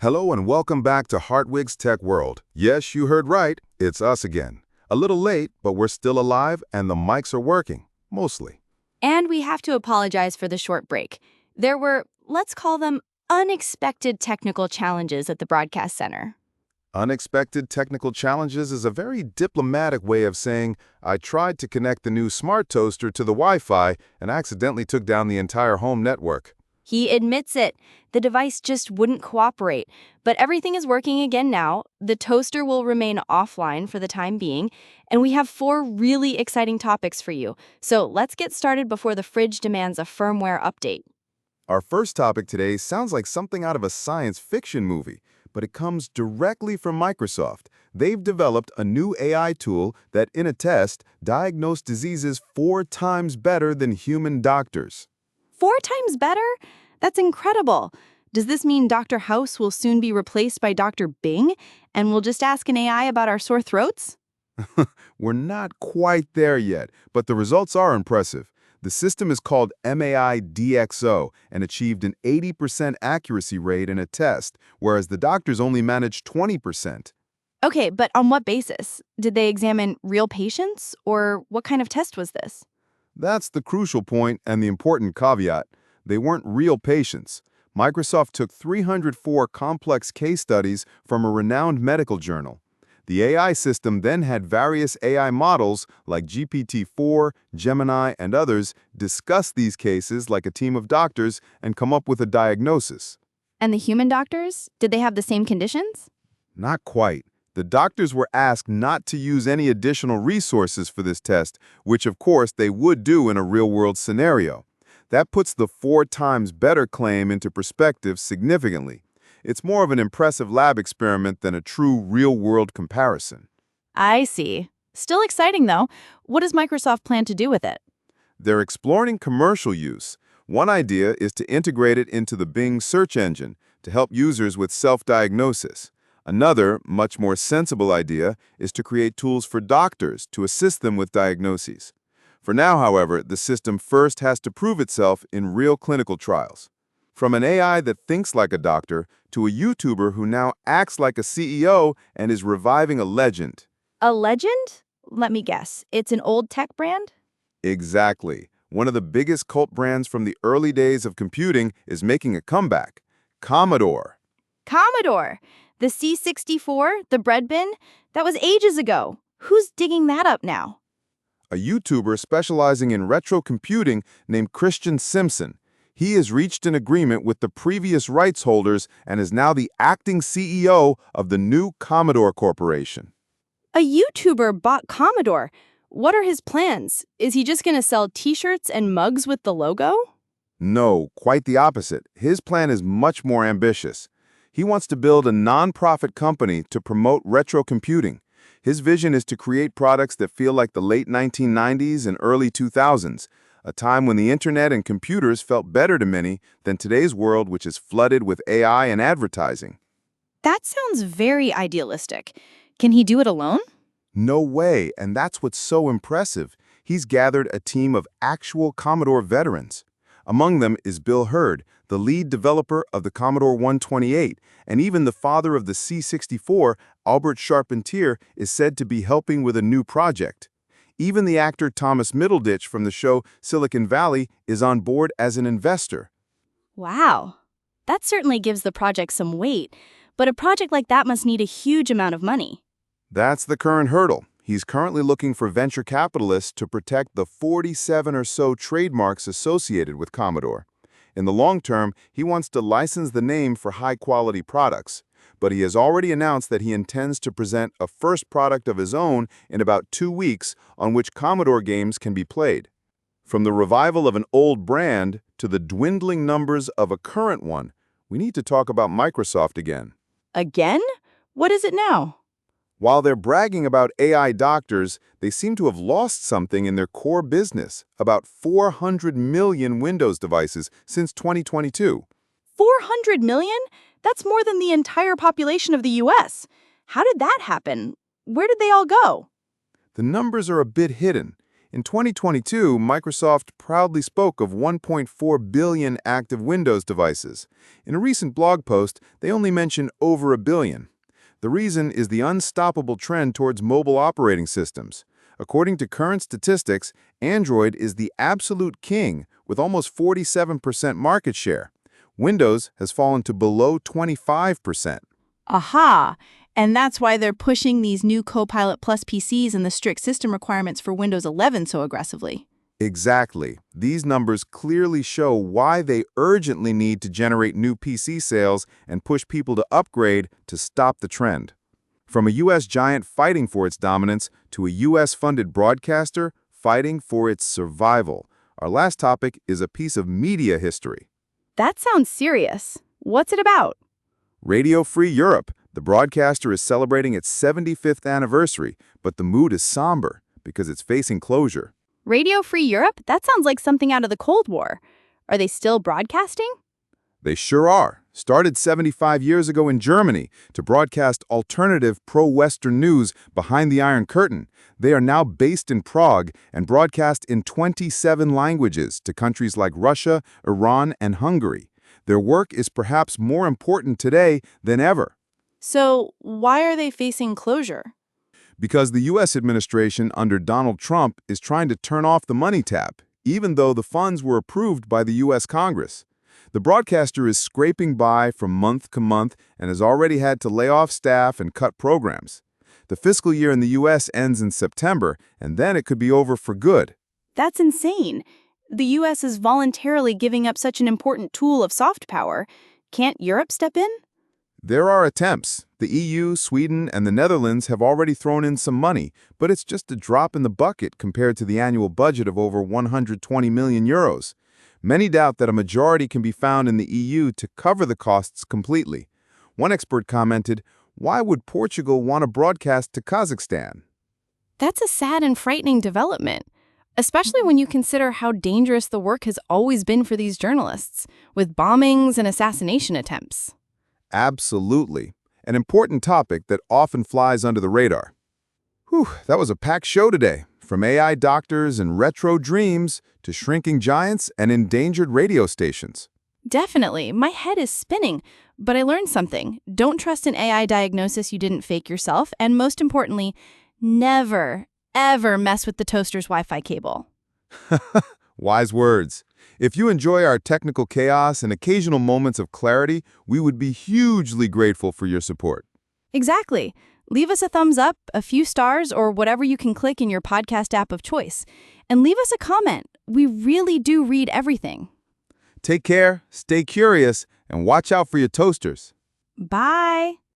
Hello and welcome back to Hartwig's Tech World. Yes, you heard right. It's us again. A little late, but we're still alive and the mics are working. Mostly. And we have to apologize for the short break. There were, let's call them, unexpected technical challenges at the broadcast center. Unexpected technical challenges is a very diplomatic way of saying I tried to connect the new smart toaster to the Wi-Fi and accidentally took down the entire home network. He admits it. The device just wouldn't cooperate. But everything is working again now. The toaster will remain offline for the time being. And we have 4 really exciting topics for you. So let's get started before the fridge demands a firmware update. Our first topic today sounds like something out of a science fiction movie, but it comes directly from Microsoft. They've developed a new AI tool that, in a test, diagnosed diseases 4 times better than human doctors. 4 times better? That's incredible. Does this mean Dr. House will soon be replaced by Dr. Bing, and we'll just ask an AI about our sore throats? We're not quite there yet, but the results are impressive. The system is called MAI-DXO and achieved an 80% accuracy rate in a test, whereas the doctors only managed 20%. Okay, but on what basis? Did they examine real patients, or what kind of test was this? That's the crucial point and the important caveat. They weren't real patients. Microsoft took 304 complex case studies from a renowned medical journal. The AI system then had various AI models like GPT-4, Gemini, and others discuss these cases like a team of doctors and come up with a diagnosis. And the human doctors? Did they have the same conditions? Not quite. The doctors were asked not to use any additional resources for this test, which of course they would do in a real-world scenario. That puts the 4 times better claim into perspective significantly. It's more of an impressive lab experiment than a true real-world comparison. I see. Still exciting, though. What does Microsoft plan to do with it? They're exploring commercial use. One idea is to integrate it into the Bing search engine to help users with self-diagnosis. Another, much more sensible idea is to create tools for doctors to assist them with diagnoses. For now, however, the system first has to prove itself in real clinical trials. From an AI that thinks like a doctor to a YouTuber who now acts like a CEO and is reviving a legend. A legend? Let me guess. It's an old tech brand? Exactly. One of the biggest cult brands from the early days of computing is making a comeback. Commodore. Commodore! The C64, the bread bin? That was ages ago. Who's digging that up now? A YouTuber specializing in retro computing named Christian Simpson. He has reached an agreement with the previous rights holders and is now the acting CEO of the new Commodore Corporation. A YouTuber bought Commodore. What are his plans? Is he just going to sell t-shirts and mugs with the logo? No, quite the opposite. His plan is much more ambitious. He wants to build a non-profit company to promote retro computing. His vision is to create products that feel like the late 1990s and early 2000s, a time when the internet and computers felt better to many than today's world, which is flooded with AI and advertising. That sounds very idealistic. Can he do it alone? No way, and that's what's so impressive. He's gathered a team of actual Commodore veterans. Among them is Bill Hurd, the lead developer of the Commodore 128, and even the father of the C64, Albert Charpentier, is said to be helping with a new project. Even the actor Thomas Middleditch from the show Silicon Valley is on board as an investor. Wow. That certainly gives the project some weight, but a project like that must need a huge amount of money. That's the current hurdle. He's currently looking for venture capitalists to protect the 47 or so trademarks associated with Commodore. In the long term, he wants to license the name for high-quality products, but he has already announced that he intends to present a first product of his own in about 2 weeks on which Commodore games can be played. From the revival of an old brand to the dwindling numbers of a current one, we need to talk about Microsoft again. Again? What is it now? While they're bragging about AI doctors, they seem to have lost something in their core business, about 400 million Windows devices since 2022. 400 million? That's more than the entire population of the US. How did that happen? Where did they all go? The numbers are a bit hidden. In 2022, Microsoft proudly spoke of 1.4 billion active Windows devices. In a recent blog post, they only mention over a billion. The reason is the unstoppable trend towards mobile operating systems. According to current statistics, Android is the absolute king with almost 47% market share. Windows has fallen to below 25%. Aha! And that's why they're pushing these new Copilot Plus PCs and the strict system requirements for Windows 11 so aggressively. Exactly. These numbers clearly show why they urgently need to generate new PC sales and push people to upgrade to stop the trend. From a U.S. giant fighting for its dominance to a U.S.-funded broadcaster fighting for its survival, our last topic is a piece of media history. That sounds serious. What's it about? Radio Free Europe. The broadcaster is celebrating its 75th anniversary, but the mood is somber because it's facing closure. Radio Free Europe? That sounds like something out of the Cold War. Are they still broadcasting? They sure are. Started 75 years ago in Germany to broadcast alternative pro-Western news behind the Iron Curtain. They are now based in Prague and broadcast in 27 languages to countries like Russia, Iran, and Hungary. Their work is perhaps more important today than ever. So, why are they facing closure? Because the U.S. administration under Donald Trump is trying to turn off the money tap, even though the funds were approved by the U.S. Congress. The broadcaster is scraping by from month to month and has already had to lay off staff and cut programs. The fiscal year in the U.S. ends in September, and then it could be over for good. That's insane. The U.S. is voluntarily giving up such an important tool of soft power. Can't Europe step in? There are attempts. The EU, Sweden, and the Netherlands have already thrown in some money, but it's just a drop in the bucket compared to the annual budget of over 120 million euros. Many doubt that a majority can be found in the EU to cover the costs completely. One expert commented, "Why would Portugal want to broadcast to Kazakhstan?" That's a sad and frightening development, especially when you consider how dangerous the work has always been for these journalists, with bombings and assassination attempts. Absolutely. An important topic that often flies under the radar. Whew, that was a packed show today. From AI doctors and retro dreams to shrinking giants and endangered radio stations. Definitely. My head is spinning, but I learned something. Don't trust an AI diagnosis you didn't fake yourself, and most importantly, never, ever mess with the toaster's Wi-Fi cable. Wise words. If you enjoy our technical chaos and occasional moments of clarity, we would be hugely grateful for your support. Exactly. Leave us a thumbs up, a few stars, or whatever you can click in your podcast app of choice. And leave us a comment. We really do read everything. Take care, stay curious, and watch out for your toasters. Bye.